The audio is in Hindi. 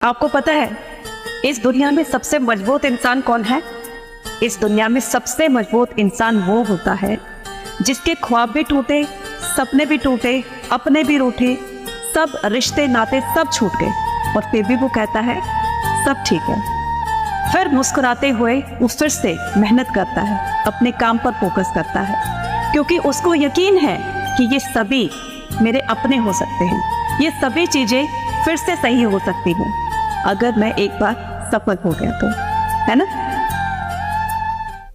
आपको पता है इस दुनिया में सबसे मजबूत इंसान कौन है? इस दुनिया में सबसे मजबूत इंसान वो होता है जिसके ख्वाब भी टूटे, सपने भी टूटे, अपने भी रूठे, सब रिश्ते नाते सब छूट गए और फिर भी वो कहता है सब ठीक है। फिर मुस्कुराते हुए वो फिर से मेहनत करता है, अपने काम पर फोकस करता है, क्योंकि उसको यकीन है कि ये सभी मेरे अपने हो सकते हैं, ये सभी चीज़ें फिर से सही हो सकती हैं अगर मैं एक बार सफल हो गया तो, है ना।